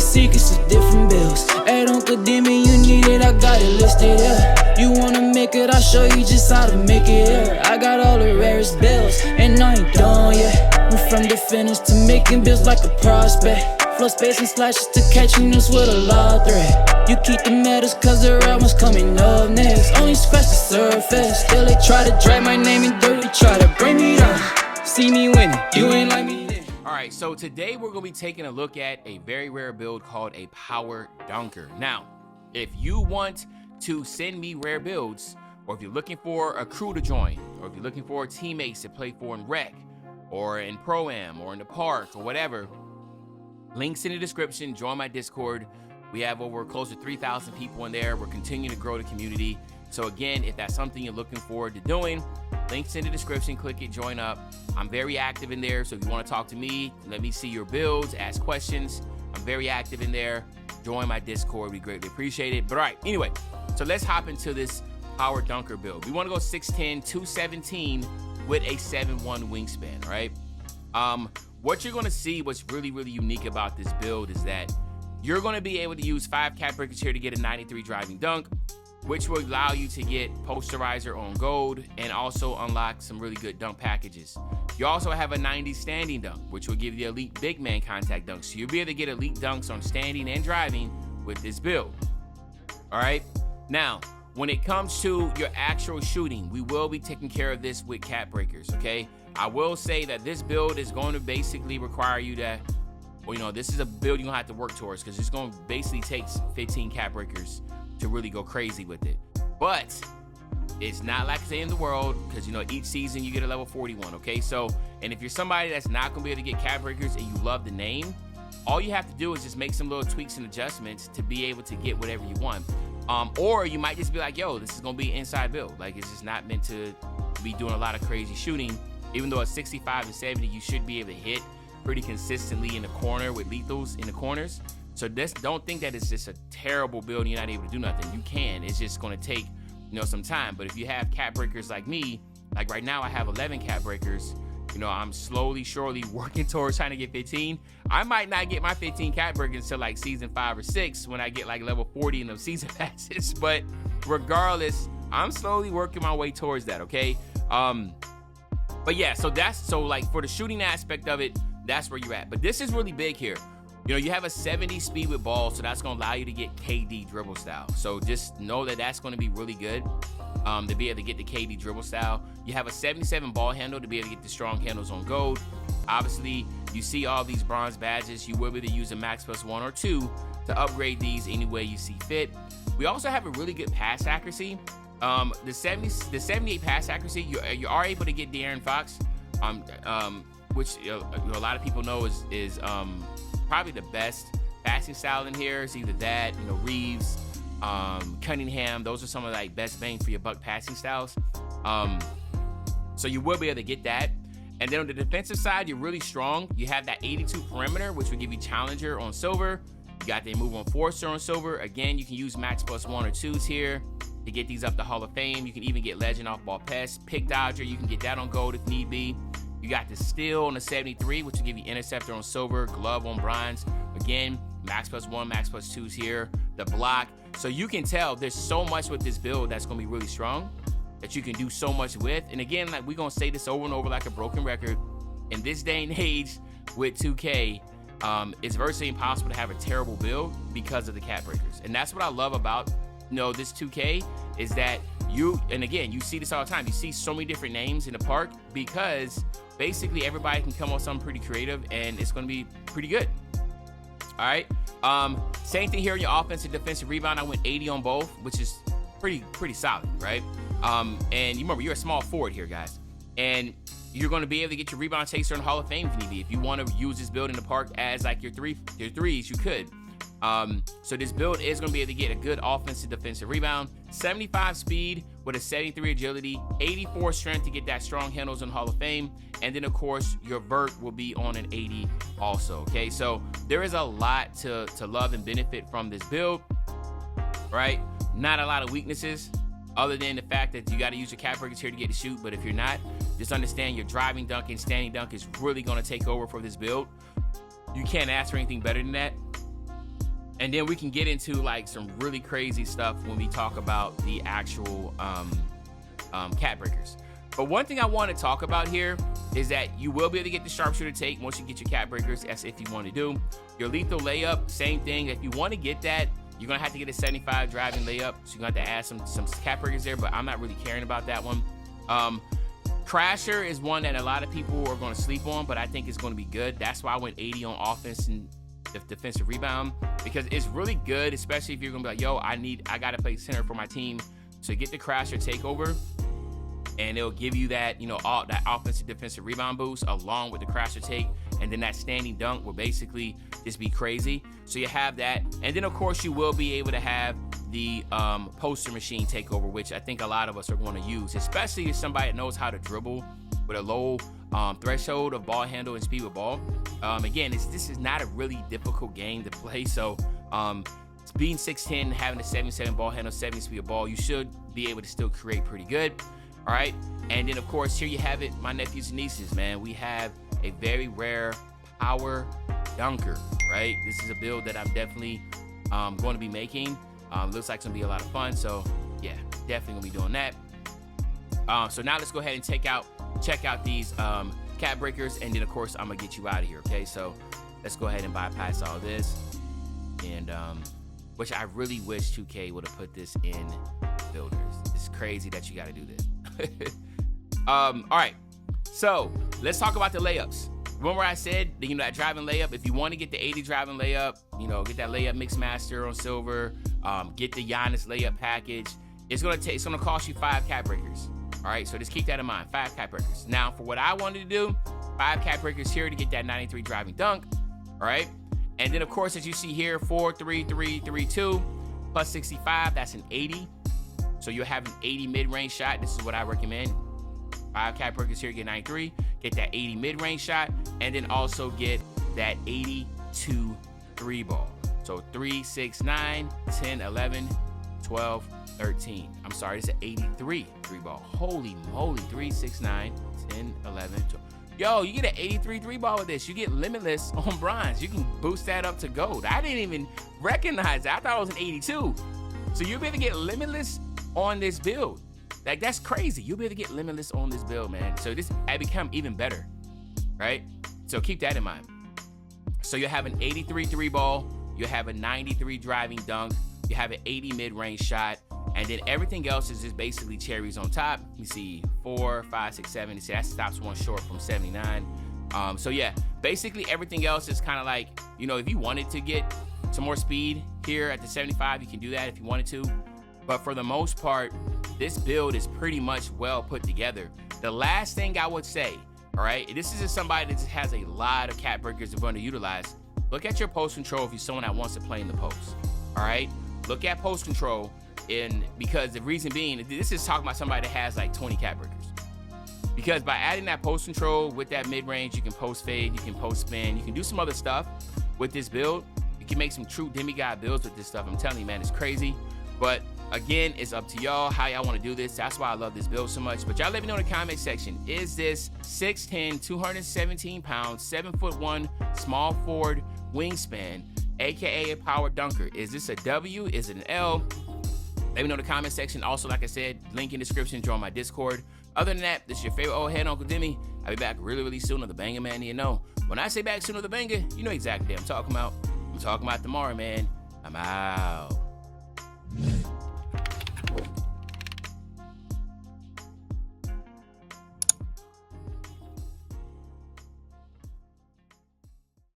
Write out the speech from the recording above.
secrets of different bills. At Uncle Demon, you need it, I got it listed here. You wanna make it, I'll show you just how to make it here. I got all the rarest bills, and I ain't done yet. Went from the finish to making bills like a prospect. Flow space and slashes to catching us with a lot of threat. You keep the medals cause the right one's coming up next. Only scratch the surface, still they try to drag my name in dirt. They try to bring me down, see me winning, you ain't like me then. Alright, so today we're going to be taking a look at a very rare build called a Power Dunker. Now, if you want to send me rare builds, or if you're looking for a crew to join, or if you're looking for teammates to play for in rec, or in Pro-Am, or in the park, or whatever, links in the description. Join my Discord. We have over close to 3,000 people in there. We're continuing to grow the community. So again, if that's something you're looking forward to doing, links in the description, click it, join up. I'm very active in there, so if you want to talk to me, let me see your builds, ask questions. I'm very active in there. Join my Discord, we greatly appreciate it. But all right, anyway, so let's hop into this Power Dunker build. We want to go 6'10", 217 with a 7'1" wingspan, right? What you're going to see, what's really, really unique about this build is that you're going to be able to use 5 cap breakers here to get a 93 driving dunk, which will allow you to get posterizer on gold and also unlock some really good dunk packages. You also have a 90 standing dunk, which will give you the elite big man contact dunks. So you'll be able to get elite dunks on standing and driving with this build. All right. Now, when it comes to your actual shooting, we will be taking care of this with cap breakers, okay? I will say that this build is going to basically require you to, well, you know, this is a build you're gonna have to work towards because it's gonna basically take 15 cap breakers to really go crazy with it. But it's not like it's the end of the world because, you know, each season you get a level 41, okay? So, and if you're somebody that's not gonna be able to get cap breakers and you love the name, all you have to do is just make some little tweaks and adjustments to be able to get whatever you want. Or you might just be like, yo, this is gonna be an inside build. Like, it's just not meant to be doing a lot of crazy shooting. Even though at 65 and 70, you should be able to hit pretty consistently in the corner with lethals in the corners. So don't think that it's just a terrible build and you're not able to do nothing. You can. It's just going to take, you know, some time. But if you have cap breakers like me, like right now I have 11 cap breakers. You know, I'm slowly, surely working towards trying to get 15. I might not get my 15 cap breakers until like season 5 or 6 when I get like level 40 in those season passes. But regardless, I'm slowly working my way towards that, okay? But yeah, so like for the shooting aspect of it, that's where you're at. But this is really big here. You know, you have a 70 speed with ball, so that's going to allow you to get KD dribble style. So just know that that's going to be really good to be able to get the KD dribble style. You have a 77 ball handle to be able to get the strong handles on gold. Obviously, you see all these bronze badges. You will be able to use a max plus 1 or 2 to upgrade these any way you see fit. We also have a really good pass accuracy. The 78 pass accuracy, you are able to get De'Aaron Fox, which a lot of people know is probably the best passing style in here. It's either that, you know, Reeves, Cunningham. Those are some of the like best bang for your buck passing styles. So you will be able to get that. And then on the defensive side, you're really strong. You have that 82 perimeter, which will give you Challenger on silver. You got the move on Forcer on silver. Again, you can use max plus 1 or 2s here to get these up to Hall of Fame. You can even get Legend off ball pest. Pick Dodger, you can get that on gold if need be. You got the Steal on the 73, which will give you Interceptor on silver, Glove on bronze. Again, max plus 1, max plus 2s here. The block. So you can tell there's so much with this build that's going to be really strong that you can do so much with. And again, like we're going to say this over and over like a broken record. In this day and age with 2K, it's virtually impossible to have a terrible build because of the cap breakers. And that's what I love about, you know, this 2K is that and again, you see this all the time. You see so many different names in the park because basically everybody can come up with something pretty creative and it's going to be pretty good. All right. Same thing here in your offensive defensive rebound. I went 80 on both, which is pretty solid, right? And you remember, you're a small forward here, guys. And you're going to be able to get your rebound chaser in Hall of Fame if you need be. If you want to use this build in the park as like your threes, you could. So this build is going to be able to get a good offensive defensive rebound, 75 speed with a 73 agility, 84 strength to get that strong handles in Hall of Fame. And then of course your vert will be on an 80 also. Okay. So there is a lot to love and benefit from this build, right? Not a lot of weaknesses other than the fact that you got to use your cap breakers here to get to shoot. But if you're not, just understand your driving dunk and standing dunk is really going to take over for this build. You can't ask for anything better than that. And then we can get into like some really crazy stuff when we talk about the actual cat breakers. But one thing I want to talk about here is that you will be able to get the sharpshooter take once you get your cat breakers, as if you want to do. Your lethal layup, same thing. If you want to get that, you're going to have to get a 75 driving layup. So you're going to have to add some cat breakers there, but I'm not really caring about that one. Crasher is one that a lot of people are going to sleep on, but I think it's going to be good. That's why I went 80 on offense and defensive rebound, because it's really good, especially if you're going to be like, yo, I got to play center for my team. So get the Crasher Takeover, and it'll give you that, you know, all that offensive defensive rebound boost along with the Crasher take, and then that standing dunk will basically just be crazy. So you have that, and then of course you will be able to have the poster machine takeover, which I think a lot of us are going to use, especially if somebody that knows how to dribble with a low threshold of ball handle and speed with ball. Again, this is not a really difficult game to play, so being 6'10", having a 77 ball handle, 70 speed of ball, you should be able to still create pretty good. All right, and then of course here you have it, my nephews and nieces, man. We have a very rare power dunker, right? This is a build that I'm definitely going to be making. Looks like it's gonna be a lot of fun, so yeah, definitely gonna be doing that. So now let's go ahead and check out these cat breakers, and then of course I'm gonna get you out of here. Okay, so let's go ahead and bypass all this, and which I really wish 2K would have put this in builders. It's crazy that you got to do this. All right, so let's talk about the layups. Remember I said, you know, that driving layup, if you want to get the 80 driving layup, you know, get that layup mix master on silver, get the Giannis layup package, it's gonna cost you 5 cat breakers. All right, so just keep that in mind, 5 cat breakers. Now for what I wanted to do, 5 cat breakers here to get that 93 driving dunk. All right, and then of course, as you see here, 4, 3, 3, 3, 2 plus 65, that's an 80. So you'll have an 80 mid-range shot. This is what I recommend. 5 cat breakers here, get 93, get that 80 mid-range shot, and then also get that 82 3 ball. So 3, 6, 9, 10, 11, 12, 13. I'm sorry, it's an 83 3 ball. Holy moly, 3, 6, 9, 10, 11, 12. Yo, you get an 83 3 ball with this. You get limitless on bronze. You can boost that up to gold. I didn't even recognize that. I thought it was an 82. So you'll be able to get limitless on this build. Like, that's crazy. You'll be able to get limitless on this build, man. So this I become even better, right? So keep that in mind. So you have an 83 3 ball, you have a 93 driving dunk, you have an 80 mid-range shot, and then everything else is just basically cherries on top. You see 4, 5, 6, 7. You see that stops one short from 79. So yeah, basically everything else is kind of like, you know, if you wanted to get some more speed here at the 75, you can do that if you wanted to. But for the most part, this build is pretty much well put together. The last thing I would say, all right, this is just somebody that has a lot of cat breakers they're going to utilize. Look at your post control if you're someone that wants to play in the post, all right? Look at post control, because the reason being, this is talking about somebody that has like 20 cat breakers. Because by adding that post control with that mid-range, you can post fade, you can post spin, you can do some other stuff with this build. You can make some true demigod builds with this stuff. I'm telling you, man, it's crazy. But again, it's up to y'all how y'all want to do this. That's why I love this build so much. But y'all let me know in the comment section. Is this 6'10", 217 pounds, 7'1", small forward wingspan, aka a power dunker? Is this a W? Is it an L? Let me know in the comment section. Also, like I said, link in the description, join my Discord. Other than that, this is your favorite old head, Uncle Demi. I'll be back really, really soon on the Banger, man. You know, when I say back soon on the Banger, you know exactly what I'm talking about. I'm talking about tomorrow, man. I'm out.